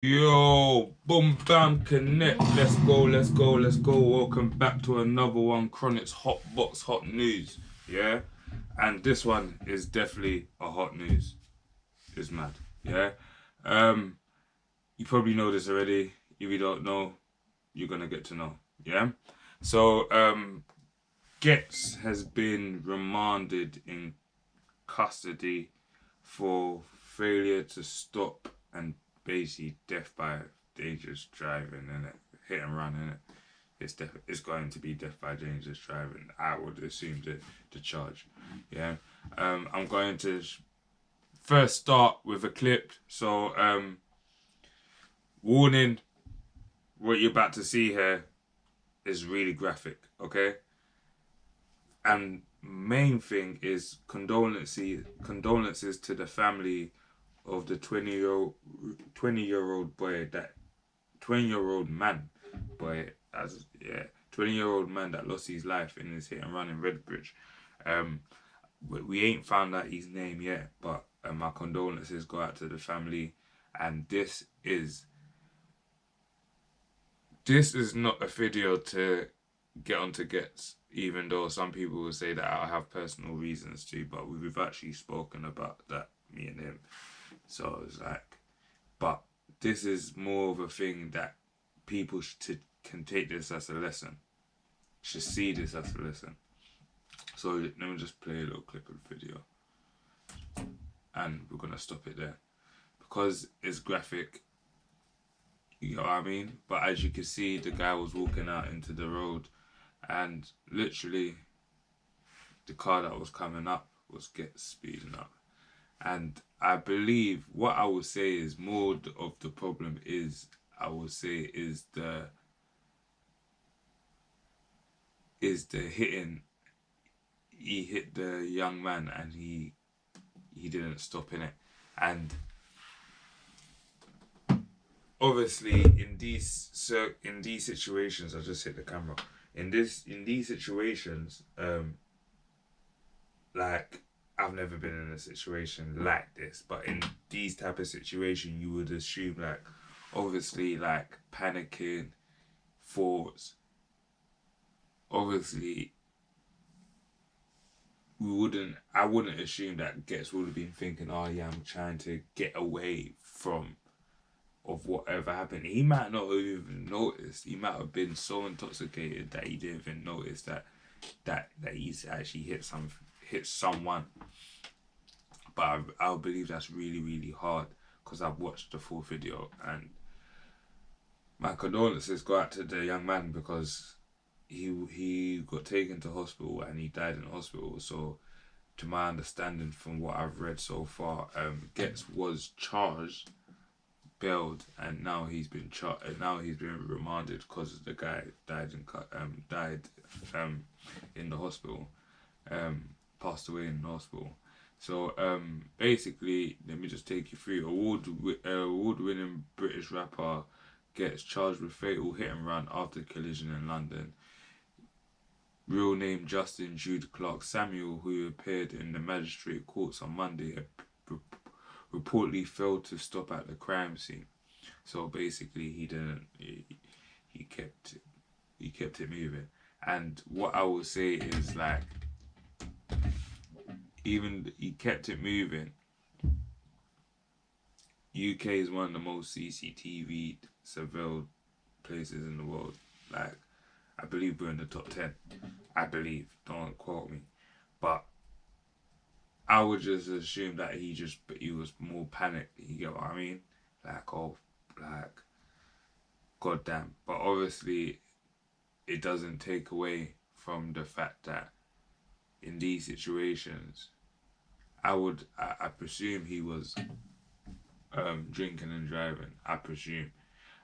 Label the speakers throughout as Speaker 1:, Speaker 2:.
Speaker 1: Yo, boom, bam, connect. Let's go, let's go, let's go. Welcome back to another one. Chronic's Hot Box Hot News. Yeah, and this one is definitely a hot news. It's mad. Yeah, um, you probably know this already. If you don't know, you're gonna get to know. Yeah, so Ghetts has been remanded in custody for failure to stop and basically death by dangerous driving and it hit and run in it. It's going to be death by dangerous driving. I would assume the charge. Yeah. I'm going to first start with a clip. So warning, what you're about to see here is really graphic. Okay. And main thing is condolences to the family of the 20-year-old boy that 20-year-old man boy as yeah 20-year-old man that lost his life in his hit and run in Redbridge. um we ain't found out his name yet, but my condolences go out to the family. And this is not a video to get onto Gets, even though some people will say that I have personal reasons to, but we've actually spoken about that, me and him. So it's like, but this is more of a thing that people can take this as a lesson, should see this as a lesson. So let me just play a little clip of the video and we're gonna stop it there because it's graphic, you know what I mean? But as you can see, the guy was walking out into the road and literally the car that was coming up was speeding up. And I believe what I would say is more of the problem is, I would say, is the hitting. He hit the young man and he didn't stop in it. And obviously in these situations, I just hit the camera. In these situations, like, I've never been in a situation like this, but in these type of situations, you would assume, like, obviously, like, panicking, thoughts. Obviously, I wouldn't assume that Gets would have been thinking, oh yeah, I'm trying to get away from of whatever happened. He might not have even noticed. He might have been so intoxicated that he didn't even notice that he's actually hit someone. But I believe that's really, really hard because I've watched the full video. And my condolences go out to the young man because he got taken to hospital and he died in hospital. So to my understanding from what I've read so far, Getz was charged, bailed, and now he's been remanded because the guy died in the hospital, passed away in the hospital. So basically, let me just take you through. Award-winning British rapper gets charged with fatal hit and run after collision in London. Real name Justin Jude Clark Samuel, who appeared in the magistrate courts on Monday, reportedly failed to stop at the crime scene. So basically, he didn't. He kept it moving. And what I will say is, like, even he kept it moving. UK is one of the most CCTV surveilled places in the world. Like, I believe we're in the top 10. I believe. Don't quote me. But I would just assume that he was more panicked. You get what I mean? Like, oh, like, goddamn. But obviously, it doesn't take away from the fact that in these situations, I presume he was drinking and driving. I presume.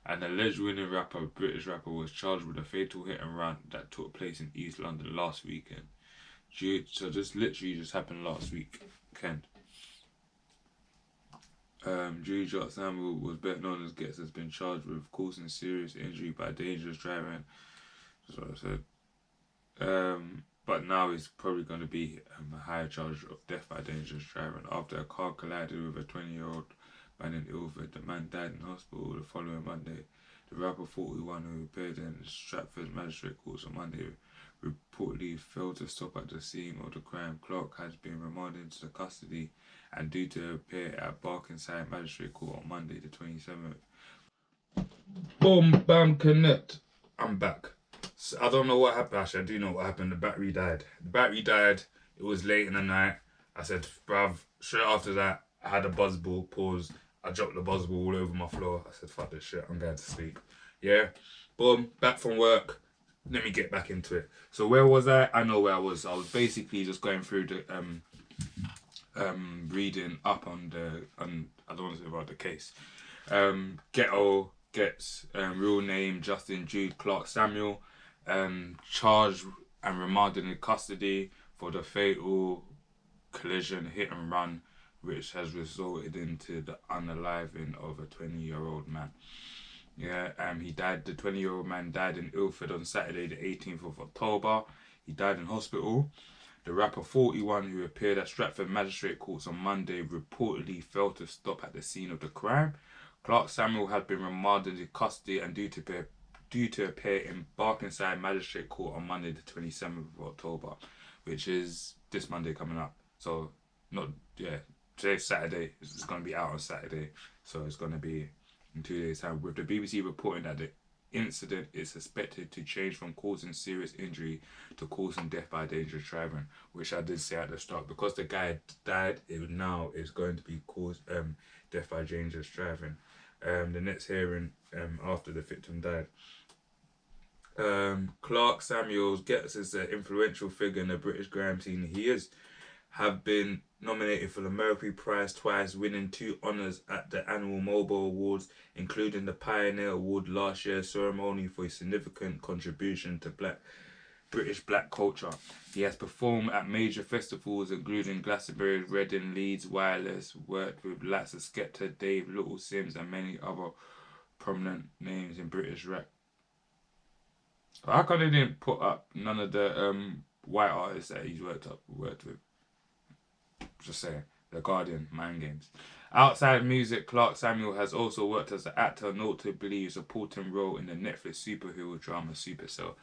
Speaker 1: An alleged winning British rapper, was charged with a fatal hit and run that took place in East London last weekend. So this literally just happened last weekend. Judy Samuel, was better known as Gets, has been charged with causing serious injury by dangerous driving. That's what I said. But now he's probably going to be a higher charge of death by dangerous driving after a car collided with a 20-year-old man in Ilford. The man died in hospital the following Monday. The rapper 41 who appeared in Stratford Magistrate Court on Monday reportedly failed to stop at the scene of the crime. Clark has been remanded into the custody and due to appear at Barkingside Magistrate Court on Monday the 27th. Boom, bam, connect. I'm back. So I don't know what happened. Actually, I do know what happened. The battery died. The battery died. It was late in the night. I said, bruv, straight after that, I had a buzzball, pause. I dropped the buzzball all over my floor. I said, fuck this shit, I'm going to sleep. Yeah, boom, back from work. Let me get back into it. So where was I? I know where I was. I was basically just going through the reading up on I don't want to say about the case. Ghetts, real name Justin Jude Clark Samuel, charged and remanded in custody for the fatal collision hit and run which has resulted into the unaliving of a 20-year-old man. Yeah, he died. The 20-year-old man died in Ilford on Saturday, the 18th of October. He died in hospital. The rapper 41, who appeared at Stratford Magistrate Courts on Monday, reportedly failed to stop at the scene of the crime. Clark Samuel had been remanded in custody and due to appear in Barkingside Magistrate Court on Monday, the 27th of October, which is this Monday coming up. So, today's Saturday. It's going to be out on Saturday. So, it's going to be in 2 days' time, with the BBC reporting that the incident is suspected to change from causing serious injury to causing death by dangerous driving, which I did say at the start. Because the guy died, it now is going to be caused death by dangerous driving. The next hearing after the victim died. Clark Samuels Ghetts is an influential figure in the British grime scene. He have been nominated for the Mercury Prize twice, winning 2 honours at the annual Mobile Awards, including the Pioneer Award last year's ceremony for his significant contribution to British black culture. He has performed at major festivals including Glastonbury, Reading, Leeds, Wireless, worked with lots of Skepta, Dave, Little Sims and many other prominent names in British rap. How come they didn't put up none of the white artists that he's worked with? Just saying. The Guardian, Mind Games. Outside music, Clark Samuel has also worked as an actor, notably a supporting role in the Netflix superhero drama Supercell.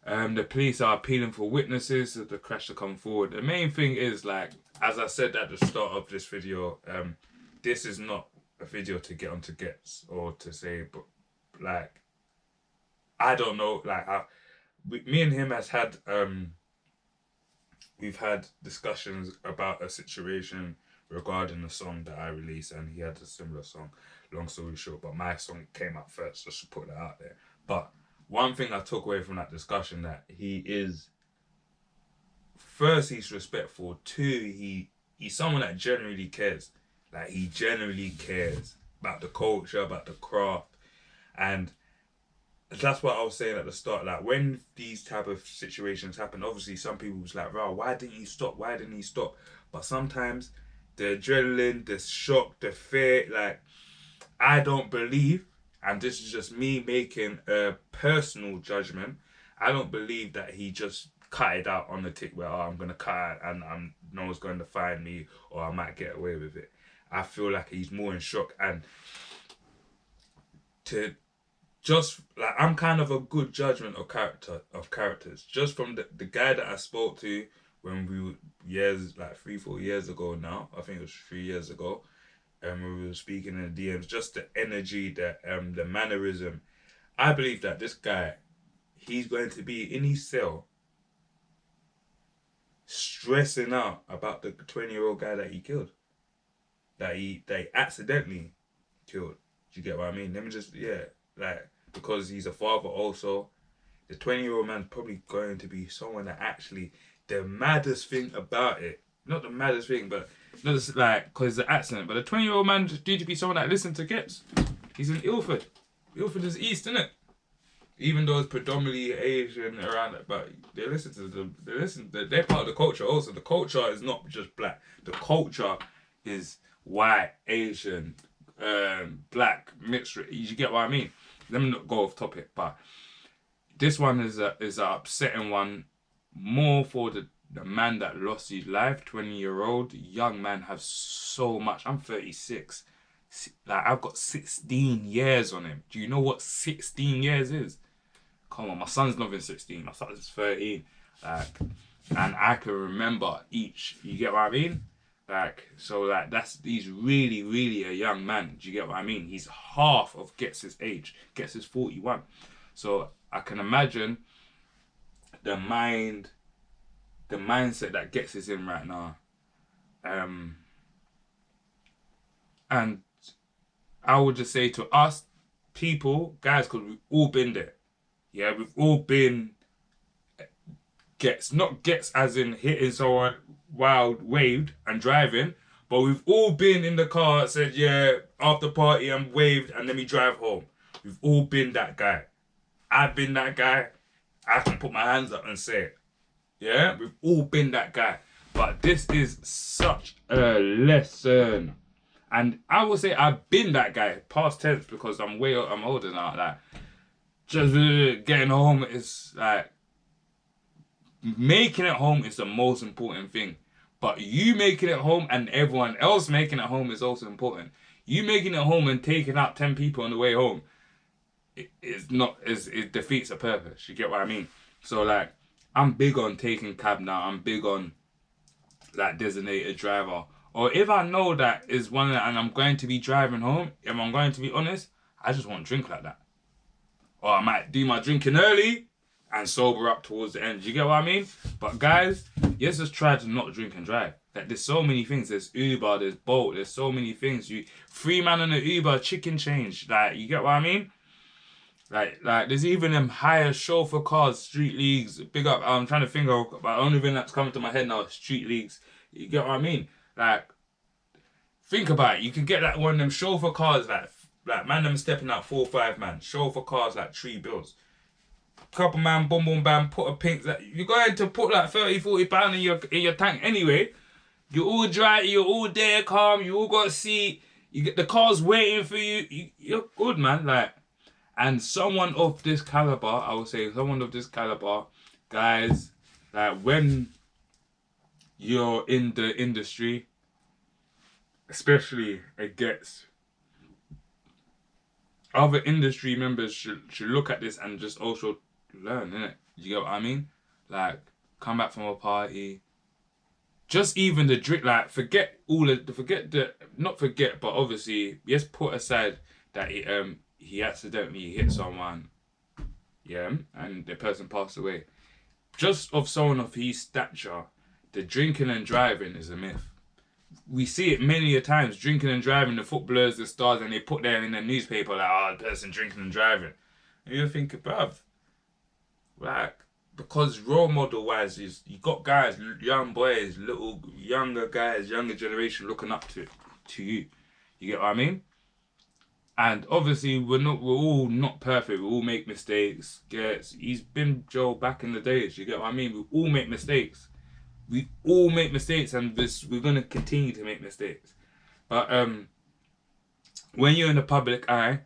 Speaker 1: The police are appealing for witnesses of the crash to come forward. The main thing is, like, as I said at the start of this video, this is not a video to get onto Ghetts or to say, but like, I don't know, like, me and him has had we've had discussions about a situation regarding the song that I released, and he had a similar song, long story short, but my song came out first, just to put that out there. But one thing I took away from that discussion, that he is, first, he's respectful, 2, he's someone that genuinely cares. Like, he genuinely cares about the culture, about the craft, and that's what I was saying at the start. Like, when these type of situations happen, obviously some people was like, "Wow, why didn't you stop? Why didn't he stop?" But sometimes the adrenaline, the shock, the fear, like, I don't believe, and this is just me making a personal judgment, I don't believe that he just cut it out on the tick where, I'm going to cut it and no one's going to find me or I might get away with it. I feel like he's more in shock, and to just, like, I'm kind of a good judgment of characters. Just from the guy that I spoke to when we were like 3-4 years ago now, I think it was 3 years ago, and we were speaking in the DMs, just the energy, the mannerism. I believe that this guy, he's going to be in his cell stressing out about the 20-year-old guy that he killed. That he accidentally killed. Do you get what I mean? Let me just, like, because he's a father also, the 20-year-old man's probably going to be someone that actually, the maddest thing about it, not the maddest thing, but not just like, because it's an accident, but the 20-year-old man due to be someone that listens to Ghetts. He's in Ilford. Ilford is East, isn't it? Even though it's predominantly Asian around it, but they listen to them. They're part of the culture also. The culture is not just black. The culture is white, Asian, black, mixed. You get what I mean? Let me not go off topic, but this one is an upsetting one, more for the man that lost his life, 20-year-old young man. Have so much. I'm 36. Like, I've got 16 years on him. Do you know what 16 years is? Come on, my son's not even 16. My son's 13. Like, and I can remember each. You get what I mean? Like, so like he's really, really a young man. Do you get what I mean? He's half of Ghetts' age. Ghetts is 41. So I can imagine the mindset that Ghetts is in right now. And I would just say to us people, guys, because we've all been there. Yeah, we've all been Ghetts, not Ghetts as in hitting someone wild, waved and driving, but we've all been in the car, said, yeah, after party, I'm waved, and then we drive home. We've all been that guy. I've been that guy. I can put my hands up and say it. Yeah, we've all been that guy. But this is such a lesson. And I will say I've been that guy, past tense, because I'm older now. Like, just getting home is like, making it home is the most important thing. But you making it home and everyone else making it home is also important. You making it home and taking out 10 people on the way home, it defeats the purpose. You get what I mean? So like, I'm big on taking cab now. I'm big on like designated driver. Or if I know that is one and I'm going to be driving home, if I'm going to be honest, I just won't drink like that. Or I might do my drinking early and sober up towards the end. You get what I mean? But guys, let's just try to not drink and drive. Like, there's so many things. There's Uber, there's Bolt, there's so many things. Free man on the Uber, chicken change. Like, you get what I mean? Like there's even them higher chauffeur cars, street leagues. Big up. I'm trying to think of, but the only thing that's coming to my head now is street leagues. You get what I mean? Like, think about it. You can get like one of them chauffeur cars, like man, them stepping out 4 or 5 man. Chauffeur cars like 3 bills. Couple man, boom, boom, bam, put a pink. Like, you're going to put like 30, 40 pounds in your tank anyway. You're all dry, you're all there, calm. You all got a seat. You get the cars waiting for you. You're good, man. Like. And someone of this caliber, I would say, someone of this caliber, guys, like when you're in the industry, especially at Ghetts, other industry members should look at this and just also learn, innit? You get what I mean? Like, come back from a party, just even the drink, like, not forget, but obviously, yes, put aside that he accidentally hit someone, yeah, and the person passed away. Just of someone of his stature, the drinking and driving is a myth. We see it many a times, drinking and driving, the footballers, the stars, and they put there in the newspaper like, oh, the person drinking and driving. And you think, bruv, like, because role model wise, you got guys, young boys, younger guys, younger generation looking up to you. You get what I mean? And obviously, we're all not perfect. We all make mistakes. He's been Joe back in the days. You get what I mean? We all make mistakes. We all make mistakes, and we're gonna continue to make mistakes. But when you're in the public eye,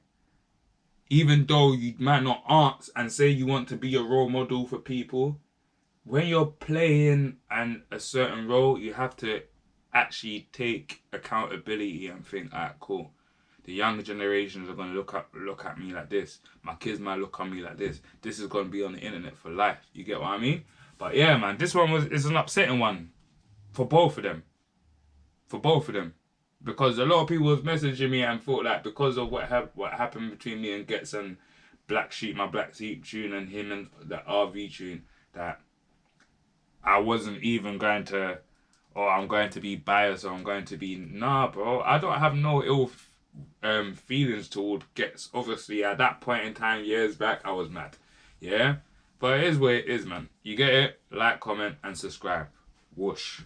Speaker 1: even though you might not ask and say you want to be a role model for people, when you're playing a certain role, you have to actually take accountability and think, alright, cool. The younger generations are going to look at me like this. My kids might look at me like this. This is going to be on the internet for life. You get what I mean? But yeah, man, this one is an upsetting one for both of them. For both of them. Because a lot of people was messaging me and thought like, because of what happened between me and Ghetts and Black Sheep, my Black Sheep tune, and him and the RV tune, that I wasn't even going to, or I'm going to be biased, or I'm going to be, nah, bro. I don't have no ill feelings toward Ghetts. Obviously, at that point in time, years back, I was mad. Yeah? But it is what it is, man. You get it? Like, comment, and subscribe. Whoosh.